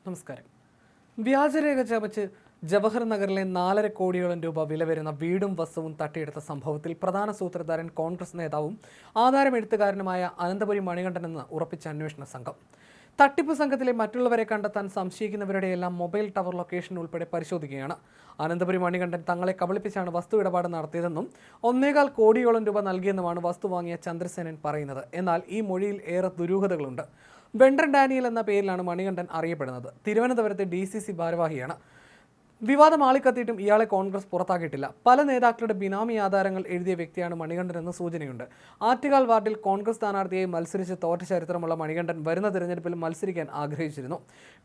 നമസ്കാരം. വ്യാജരേഖ ചമച്ച് ജവഹർ നഗറിലെ 4.5 കോടിയോളം രൂപ വില വരുന്ന വീടും വസ്തുവും തട്ടിയെടുത്ത സംഭവത്തിൽ പ്രധാന സൂത്രധാരൻ കോൺഗ്രസ് നേതാവും ആധാരമെഴുത്തുകാരനുമായ അനന്തപുരി മണികണ്ഠനെന്ന് ഉറപ്പിച്ച അന്വേഷണ സംഘം. തട്ടിപ്പ് സംഘത്തിലെ മറ്റുള്ളവരെ കണ്ടെത്താൻ സംശയിക്കുന്നവരുടെയെല്ലാം മൊബൈൽ ടവർ ലൊക്കേഷൻ ഉൾപ്പെടെ പരിശോധിക്കുകയാണ്. അനന്തപുരി മണികണ്ഠൻ തങ്ങളെ കബളിപ്പിച്ചാണ് വസ്തു ഇടപാട് നടത്തിയതെന്നും 1.25 കോടിയോളം രൂപ നൽകിയെന്നുമാണ് വസ്തു വാങ്ങിയ ചന്ദ്രസേനൻ പറയുന്നത്. എന്നാൽ ഈ മൊഴിയിൽ ഏറെ ദുരൂഹതകളുണ്ട്. വെണ്ടർ ഡാനിയൽ എന്ന പേരിലാണ് മണികണ്ഠൻ അറിയപ്പെടുന്നത്. തിരുവനന്തപുരത്തെ DCC ഭാരവാഹിയാണ്. വിവാദം ആളിക്കത്തിയിട്ടും ഇയാളെ കോൺഗ്രസ് പുറത്താക്കിയിട്ടില്ല. പല നേതാക്കളുടെ ബിനാമി ആധാരങ്ങൾ എഴുതിയ വ്യക്തിയാണ് മണികണ്ഠൻ എന്ന സൂചനയുണ്ട്. ആറ്റുകാൽ വാർഡിൽ കോൺഗ്രസ് സ്ഥാനാർത്ഥിയായി മത്സരിച്ച് തോറ്റ ചരിത്രമുള്ള മണികണ്ഠൻ വരുന്ന തിരഞ്ഞെടുപ്പിൽ മത്സരിക്കാൻ ആഗ്രഹിച്ചിരുന്നു.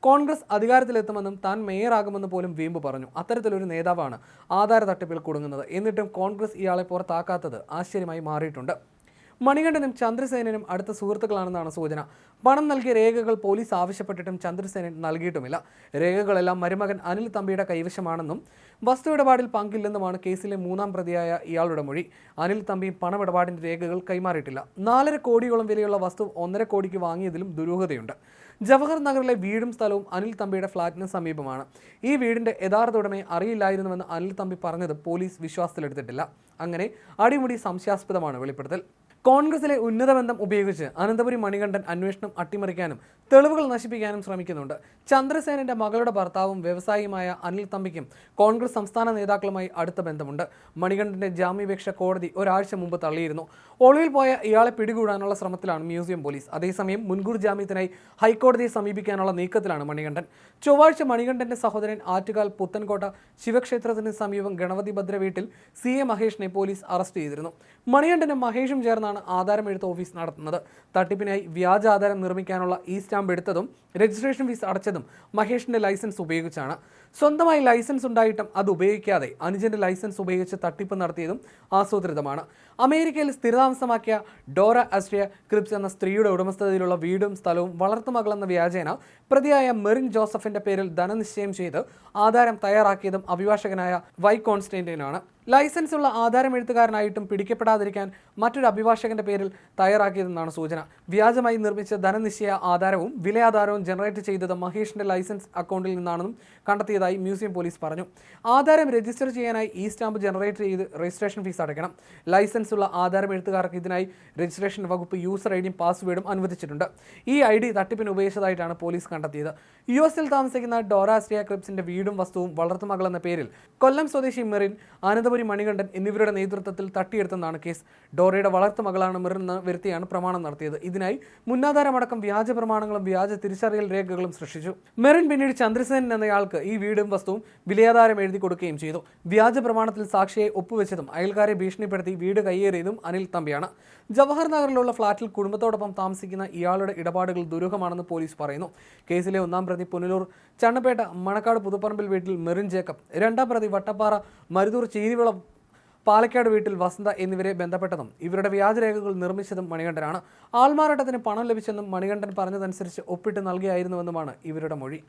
കോൺഗ്രസ് അധികാരത്തിലെത്തുമെന്നും താൻ മേയറാകുമെന്ന് പോലും വീമ്പ് പറഞ്ഞു. അത്തരത്തിലൊരു നേതാവാണ് ആധാര തട്ടിപ്പിൽ കുടുങ്ങുന്നത്. എന്നിട്ടും കോൺഗ്രസ് ഇയാളെ പുറത്താക്കാത്തത് ആശ്ചര്യമായി മാറിയിട്ടുണ്ട്. മണികണ്ഠനും ചന്ദ്രസേനനും അടുത്ത സുഹൃത്തുക്കളാണെന്നാണ് സൂചന. പണം നൽകിയ രേഖകൾ പോലീസ് ആവശ്യപ്പെട്ടിട്ടും ചന്ദ്രസേനൻ നൽകിയിട്ടുമില്ല. രേഖകളെല്ലാം മരുമകൻ അനിൽ തമ്പിയുടെ കൈവശമാണെന്നും വസ്തു ഇടപാടിൽ പങ്കില്ലെന്നുമാണ് കേസിലെ 3ാം പ്രതിയായ ഇയാളുടെ മൊഴി. അനിൽ തമ്പിയും പണമിടപാടിന്റെ രേഖകൾ കൈമാറിയിട്ടില്ല. 4.5 കോടിയോളം വിലയുള്ള വസ്തു 1.5 കോടിക്ക് വാങ്ങിയതിലും ദുരൂഹതയുണ്ട്. ജവഹർ നഗറിലെ വീടും സ്ഥലവും അനിൽ തമ്പിയുടെ ഫ്ളാറ്റിന് സമീപമാണ്. ഈ വീടിന്റെ യഥാർത്ഥ ഉടമയെ അറിയില്ലായിരുന്നുവെന്ന് അനിൽ തമ്പി പറഞ്ഞത് പോലീസ് വിശ്വാസത്തിലെടുത്തിട്ടില്ല. അങ്ങനെ അടിമുടി സംശയാസ്പദമാണ് വെളിപ്പെടുത്തൽ. കോൺഗ്രസിലെ ഉന്നത ബന്ധം ഉപയോഗിച്ച് അനന്തപുരി മണികണ്ഠൻ അന്വേഷണം അട്ടിമറിക്കാനും തെളിവുകൾ നശിപ്പിക്കാനും ശ്രമിക്കുന്നുണ്ട്. ചന്ദ്രസേനന്റെ മകളുടെ ഭർത്താവും വ്യവസായിയുമായ അനിൽ തമ്പിക്കും കോൺഗ്രസ് സംസ്ഥാന നേതാക്കളുമായി അടുത്ത ബന്ധമുണ്ട്. മണികണ്ഠന്റെ ജാമ്യാപേക്ഷ കോടതി ഒരാഴ്ച മുമ്പ് തള്ളിയിരുന്നു. ഒളിവിൽ പോയ ഇയാളെ പിടികൂടാനുള്ള ശ്രമത്തിലാണ് മ്യൂസിയം പോലീസ്. അതേസമയം മുൻകൂർ ജാമ്യത്തിനായി ഹൈക്കോടതിയെ സമീപിക്കാനുള്ള നീക്കത്തിലാണ് മണികണ്ഠൻ. ചൊവ്വാഴ്ച മണികണ്ഠന്റെ സഹോദരൻ ആറ്റുകാൽ പുത്തൻകോട്ട ശിവക്ഷേത്രത്തിന് സമീപം ഗണപതി ഭദ്ര വീട്ടിൽ CA മഹേഷിനെ പോലീസ് അറസ്റ്റ് ചെയ്തിരുന്നു. മണികണ്ഠനും മഹേഷും ചേർന്നാണ് ആധാരമെഴുത്ത് ഓഫീസ് നടത്തുന്നത്. തട്ടിപ്പിനായി വ്യാജ ആധാരം നിർമ്മിക്കാനുള്ള ഈ സ്റ്റാമ്പ് എടുത്തതും രജിസ്ട്രേഷൻ ഫീസ് അടച്ചതും മഹേഷിന്റെ ലൈസൻസ് ഉപയോഗിച്ചാണ്. സ്വന്തമായി ലൈസൻസ് ഉണ്ടായിട്ടും അത് ഉപയോഗിക്കാതെ അനുജന്റെ ലൈസൻസ് ഉപയോഗിച്ച് തട്ടിപ്പ് നടത്തിയതും ആസൂത്രിതമാണ്. അമേരിക്കയിൽ സ്ഥിരതാമസമാക്കിയ ഡോറ ആസ്ട്രിയ ക്രിപ്സ് എന്ന സ്ത്രീയുടെ ഉടമസ്ഥതയിലുള്ള വീടും സ്ഥലവും വളർത്തുമകളെന്ന വ്യാജേന പ്രതിയായ മെറിൻ ജോസഫിന്റെ പേരിൽ ധനനിശ്ചയം ചെയ്ത് ആധാരം തയ്യാറാക്കിയതും അഭിഭാഷകനായ വൈ കോൺസ്റ്റന്റൈനാണ്. ലൈസൻസ് ഉള്ള ആധാരമെഴുത്തുകാരനായിട്ടും പിടിക്കപ്പെടാതിരിക്കാൻ മറ്റൊരു അഭിഭാഷകന്റെ പേരിൽ തയ്യാറാക്കിയതെന്നാണ് സൂചന. വ്യാജമായി നിർമ്മിച്ച ധനനിശ്ചയ ആധാരവും വിലയാധാരവും ജനറേറ്റ് ചെയ്തത് മഹേഷിന്റെ ലൈസൻസ് അക്കൗണ്ടിൽ നിന്നാണെന്നും കണ്ടെത്തിയതായി മ്യൂസിയം പോലീസ് പറഞ്ഞു. ആധാരം രജിസ്റ്റർ ചെയ്യാനായി ഈ സ്റ്റാമ്പ് ജനറേറ്റ് ചെയ്ത് രജിസ്ട്രേഷൻ ഫീസ് അടയ്ക്കണം. ലൈസൻസ് ഉള്ള ആധാരമെഴുത്തുകാർക്ക് ഇതിനായി രജിസ്ട്രേഷൻ വകുപ്പ് യൂസർ ID-യും പാസ്വേഡും അനുവദിച്ചിട്ടുണ്ട്. ഈ ID തട്ടിപ്പിന് ഉപയോഗിച്ചതായിട്ടാണ് പോലീസ് കണ്ടെത്തിയത്. US-ൽ താമസിക്കുന്ന ഡോറ ആസ്ട്രിയ ക്രിപ്സിന്റെ വീടും വസ്തുവും വളർത്തുമകൾ എന്ന പേരിൽ കൊല്ലം സ്വദേശി മെറിൻ, അനന്തപുരി മണികണ്ഠൻ എന്നിവരുടെ നേതൃത്വത്തിൽ തട്ടിയെടുത്തെന്നാണ് കേസ്. ഡോറയുടെ വളർത്തുമകളാണ് മെറിൻ എന്ന് വരുത്തിയാണ് പ്രമാണം നടത്തിയത്. ഇതിനായി മുന്നാധാരമടക്കം വ്യാജ പ്രമാണങ്ങളും വ്യാജ തിരിച്ചറിയൽ രേഖകളും സൃഷ്ടിച്ചു. മെറിൻ പിന്നീട് ചന്ദ്രസേനൻ എന്നയാൾക്ക് ഈ വീടും വസ്തുവും വിലയാധാരം എഴുതി കൊടുക്കുകയും ചെയ്തു. വ്യാജ പ്രമാണത്തിൽ സാക്ഷിയെ ഒപ്പുവെച്ചതും അയൽക്കാരെ ഭീഷണിപ്പെടുത്തി വീട് കയ്യേറിയതും അനിൽ തമ്പിയാണ്. ജവഹർ നഗറിലുള്ള ഫ്ളാറ്റിൽ കുടുംബത്തോടൊപ്പം താമസിക്കുന്ന ഇയാളുടെ ഇടപാടുകൾ ദുരൂഹമാണെന്ന് പോലീസ് പറയുന്നു. കേസിലെ 1ാം പ്രതി പുനലൂർ ചണ്ണപ്പേട്ട മണക്കാട് പുതുപ്പറമ്പിൽ വീട്ടിൽ മെറിൻ ജേക്കബ്, 2ാം പ്രതി വട്ടപ്പാറ മരുതൂർ ചീനിവിളം പാലക്കാട് വീട്ടിൽ വസന്ത എന്നിവരെ ബന്ധപ്പെട്ടതും ഇവരുടെ വ്യാജരേഖകൾ നിർമ്മിച്ചതും മണികണ്ഠനാണ്. ആൾമാറാട്ടത്തിന് പണം ലഭിച്ചെന്നും മണികണ്ഠൻ പറഞ്ഞതനുസരിച്ച് ഒപ്പിട്ട് നൽകിയായിരുന്നുവെന്നുമാണ് ഇവരുടെ മൊഴി.